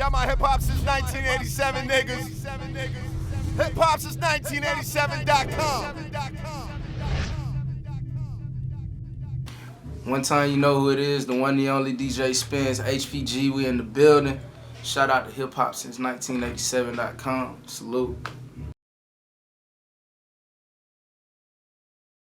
Shout my hip hop since 1987 niggas. Hip hop since 1987.com. One time you know who it is, the one and only DJ Spinz, HPG, we in the building. Shout out to hip hop since 1987.com. Salute.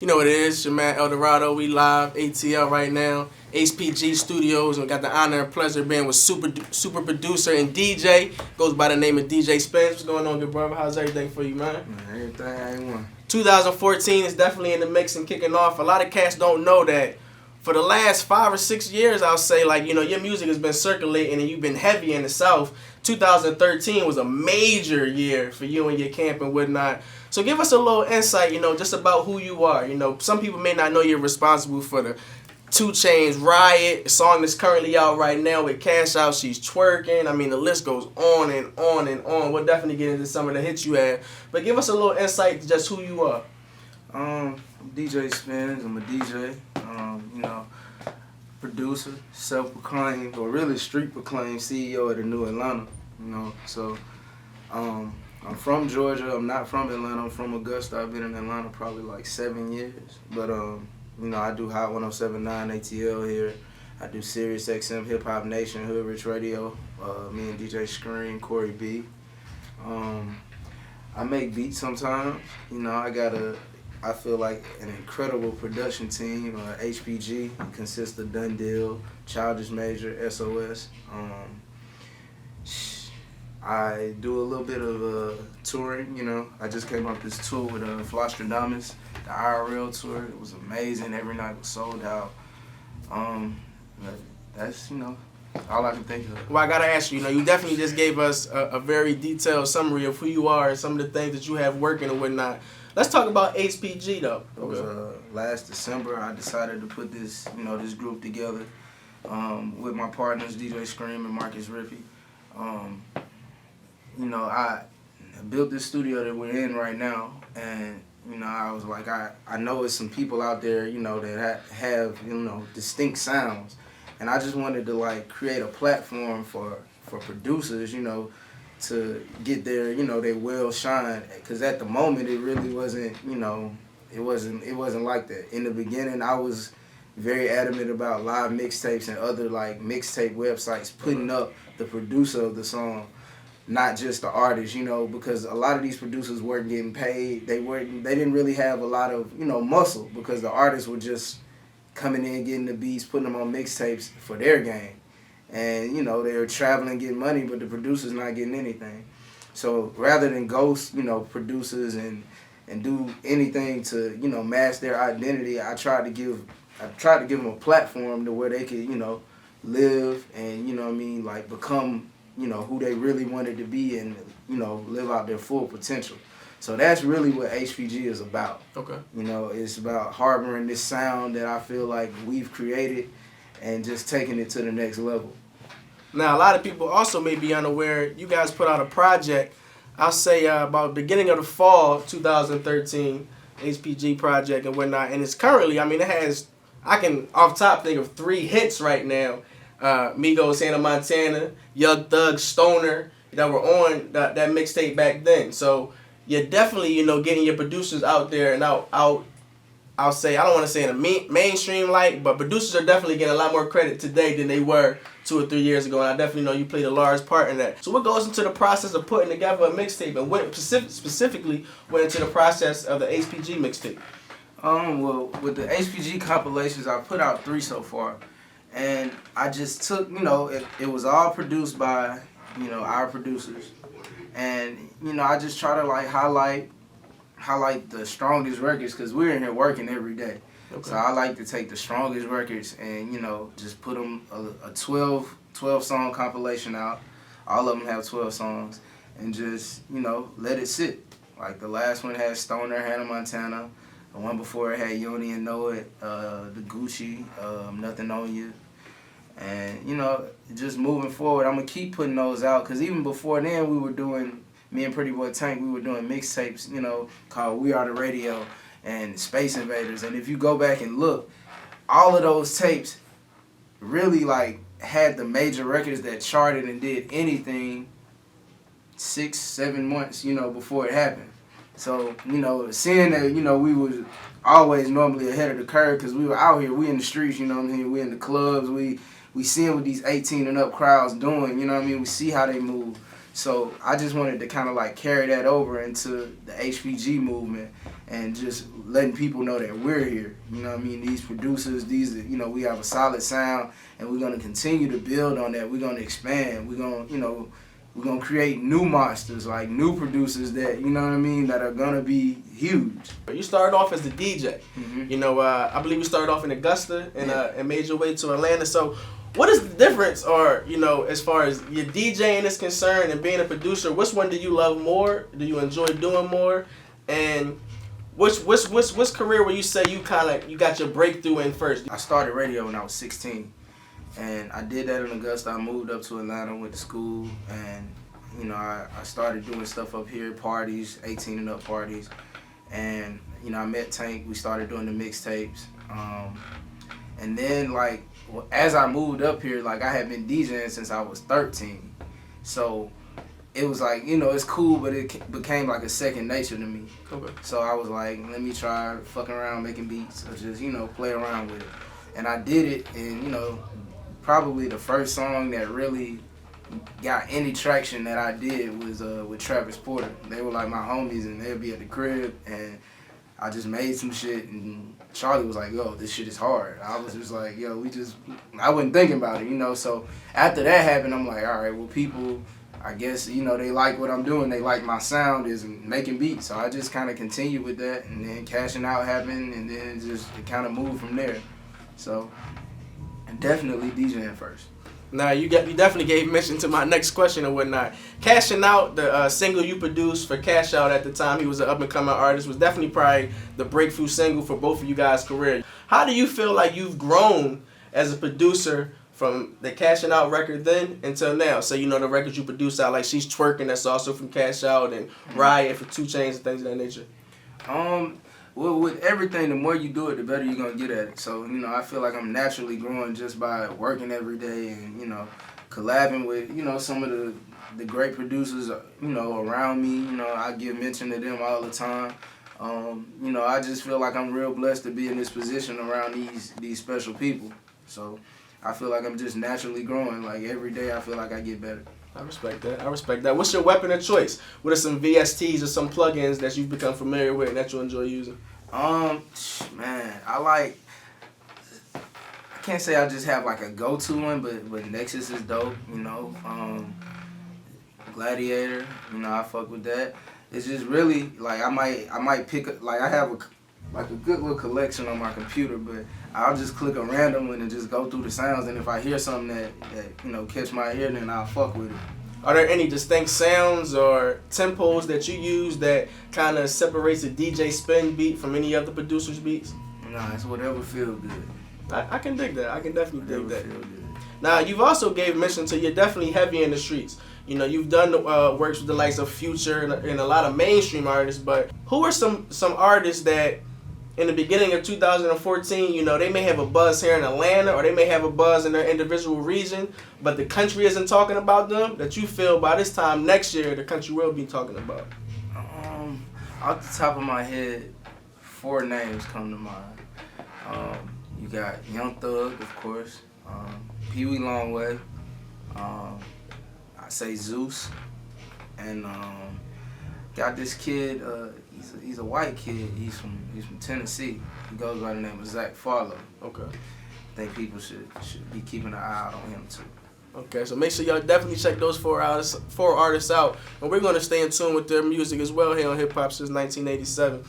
You know what it is, your man Eldorado. We live ATL right now, HPG Studios, and we got the honor and pleasure of being with super producer and DJ. Goes by the name of DJ Spinz. What's going on, good brother? How's everything for you, man? Everything I ain't want. 2014 is definitely in the mix and kicking off. A lot of cats don't know that for the last 5 or 6 years, I'll say, like, you know, your music has been circulating and you've been heavy in the South. 2013 was a major year for you and your camp and whatnot. So give us a little insight, you know, just about who you are. You know, some people may not know you're responsible for the 2 Chainz Riot, a song that's currently out right now with Cashin Out, She's Twerking. I mean, the list goes on and on and on. We'll definitely get into some of the hits you had. But give us a little insight to just who you are. I'm DJ Spinz. I'm a DJ, you know, producer, self-proclaimed, or really street-proclaimed CEO of the New Atlanta, you know. So, I'm from Georgia. I'm not from Atlanta. I'm from Augusta. I've been in Atlanta probably like 7 years. But, you know, I do Hot 1079 ATL here. I do Sirius XM, Hip Hop Nation, Hoodrich Radio. Me and DJ Screen, Corey B. I make beats sometimes. You know, I feel like an incredible production team. HPG consists of Done Deal, Childish Major, SOS. I do a little bit of touring, you know. I just came off this tour with Flostradamus, the IRL tour. It was amazing. Every night was sold out. That's, you know, all I can think of. Well, I gotta ask you, you know, you definitely just gave us a very detailed summary of who you are and some of the things that you have working and whatnot. Let's talk about HPG though. It was last December. I decided to put this, you know, this group together with my partners, DJ Scream and Marcus Rippey. You know, I built this studio that we're in right now, and you know, I was like, I know there's some people out there, you know, that have, you know, distinct sounds, and I just wanted to like create a platform for producers, you know, to get their, you know, they will shine, because at the moment it really wasn't, you know, it wasn't like that. In the beginning, I was very adamant about live mixtapes and other like mixtape websites putting up the producer of the song, not just the artist, you know, because a lot of these producers weren't getting paid. They didn't really have a lot of, you know, muscle, because the artists were just coming in, getting the beats, putting them on mixtapes for their game. And, you know, they were traveling, getting money, but the producer's not getting anything. So rather than ghost, you know, producers and do anything to, you know, mask their identity, I tried to give them a platform to where they could, you know, live and, you know what I mean, like become, you know, who they really wanted to be and, you know, live out their full potential. So that's really what HPG is about. Okay. You know, it's about harboring this sound that I feel like we've created and just taking it to the next level. Now, a lot of people also may be unaware, you guys put out a project, I'll say about beginning of the fall 2013, HPG project and whatnot, and it's currently, I mean, it has, I can off top think of 3 hits right now. Migos, Hannah Montana, Young Thug, Stoner, that were on that mixtape back then. So you're definitely, you know, getting your producers out there and out. I'll say, I don't want to say in a mainstream light, but producers are definitely getting a lot more credit today than they were 2 or 3 years ago, and I definitely know you played a large part in that. So what goes into the process of putting together a mixtape, and what specifically went into the process of the HPG mixtape? Well, with the HPG compilations, I put out 3 so far. And I just took, you know, it was all produced by, you know, our producers. And, you know, I just try to like highlight the strongest records, because we're in here working every day. Okay. So I like to take the strongest records and, you know, just put them a 12 song compilation out. All of them have 12 songs, and just, you know, let it sit. Like the last one had Stoner, Hannah Montana. The one before it had Yoni and Know It, the Gucci, Nothin On Ya. And, you know, just moving forward, I'm going to keep putting those out, because even before then, we were doing, me and Pretty Boy Tank, we were doing mixtapes, you know, called We Are The Radio and Space Invaders. And if you go back and look, all of those tapes really, like, had the major records that charted and did anything 6-7 months, before it happened. So, seeing that, we was always normally ahead of the curve because we were out here, we in the streets, we in the clubs, we seeing what these 18 and up crowds doing, we see how they move. So I just wanted to kind of like carry that over into the HPG movement and just letting people know that we're here. These producers, we have a solid sound and we're going to continue to build on that. We're going to expand. We're going to, we're going to create new monsters, like new producers that, that are going to be huge. You started off as the DJ. Mm-hmm. I believe you started off in Augusta and made your way to Atlanta. So what is the difference, or, as far as your DJing is concerned and being a producer, which one do you love more? Do you enjoy doing more? And which career where you say you got your breakthrough in first? I started radio when I was 16. And I did that in Augusta. I moved up to Atlanta, went to school, and I started doing stuff up here, parties, 18 and up parties. And I met Tank. We started doing the mixtapes. And then as I moved up here, I had been DJing since I was 13. So it was it's cool, but it became like a second nature to me. Okay. So I was like, let me try fucking around making beats or just play around with it. And I did it, and probably the first song that really got any traction that I did was with Travis Porter. They were like my homies, and they'd be at the crib, and I just made some shit, and Charlie was like, yo, this shit is hard. I was just like, yo, I wasn't thinking about it, So after that happened, I'm like, all right, well, people, I guess, they like what I'm doing. They like my sound is making beats. So I just kind of continued with that, and then Cashin Out happened, and then it kind of moved from there. So, and definitely DJing first. Now, you definitely gave mention to my next question and whatnot. Cashin Out, the single you produced for Cash Out at the time, he was an up-and-coming artist, was definitely probably the breakthrough single for both of you guys' career. How do you feel like you've grown as a producer from the Cashin Out record then until now? So, the records you produced out, like She's Twerking, that's also from Cash Out, and Riot for 2 Chainz and things of that nature. Well, with everything, the more you do it, the better you're going to get at it. So, I feel like I'm naturally growing just by working every day and, collabing with, some of the great producers, around me. I give mention to them all the time. I just feel like I'm real blessed to be in this position around these special people. So, I feel like I'm just naturally growing. Like, every day I feel like I get better. I respect that. What's your weapon of choice? What are some VSTs or some plugins that you've become familiar with and that you enjoy using? Man, I can't say I just have a go-to one, but Nexus is dope, Gladiator, I fuck with that. It's just really, I might pick, I have a good little collection on my computer, but I'll just click a random one and just go through the sounds, and if I hear something that catch my ear, then I'll fuck with it. Are there any distinct sounds or tempos that you use that kind of separates a DJ spin beat from any other producer's beats? Nah, it's whatever feel good. I can dig that. I can definitely dig that. Feel good. Now, you've also gave mention to you're definitely heavy in the streets. You've done works with the likes of Future and a lot of mainstream artists, but who are some artists that in the beginning of 2014, they may have a buzz here in Atlanta or they may have a buzz in their individual region, but the country isn't talking about them, that you feel by this time next year the country will be talking about? Off the top of my head, 4 names come to mind. You got Young Thug, of course, Pee Wee Longway, I say Zeus, and got this kid, he's a white kid, he's from Tennessee. He goes by the name of Zach Farlow. Okay. I think people should be keeping an eye out on him too. Okay, so make sure y'all definitely check those 4 artists out, and we're gonna stay in tune with their music as well here on Hip Hop since 1987.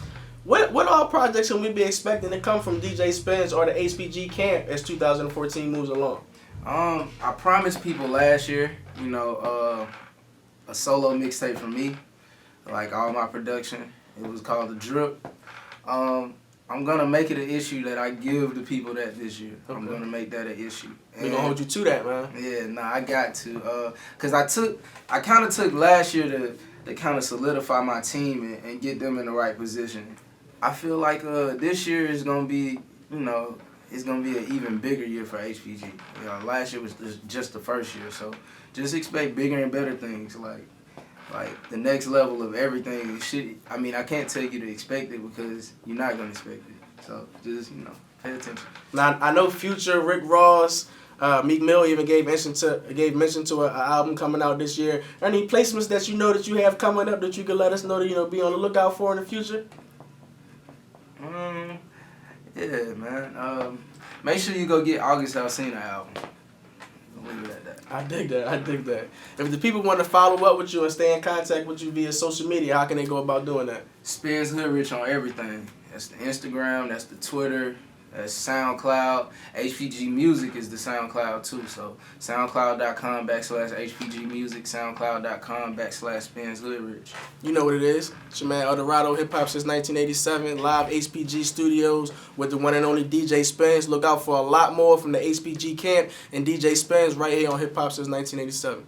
What all projects can we be expecting to come from DJ Spinz or the HPG camp as 2014 moves along? I promised people last year, a solo mixtape from me, like all my production. It was called The Drip. I'm gonna make it an issue that I give the people that this year. Okay. I'm gonna make that an issue. We're gonna hold you to that, man. Yeah, I got to. Cause I kind of took last year to kind of solidify my team and get them in the right position. I feel like this year is gonna be, it's gonna be an even bigger year for HPG. You know, last year was just the first year, so just expect bigger and better things. Like the next level of everything. Shit, I mean, I can't tell you to expect it because you're not gonna expect it. So just pay attention. Now I know Future, Rick Ross, Meek Mill even gave mention to an album coming out this year. Any placements that you know that you have coming up that you could let us know that be on the lookout for in the future? Yeah, man. Make sure you go get August Alsina album. I'll leave it at that. I dig that. If the people want to follow up with you and stay in contact with you via social media, how can they go about doing that? Spinz Hoodrich on everything. That's the Instagram, that's the Twitter, that's SoundCloud. HPG Music is the SoundCloud too. So SoundCloud.com/HPG Music, SoundCloud.com/Spinz Hoodrich. You know what it is. It's your man Eldorado, hip hop since 1987, live HPG studios with the one and only DJ Spinz. Look out for a lot more from the HPG camp and DJ Spinz right here on hip hop since 1987.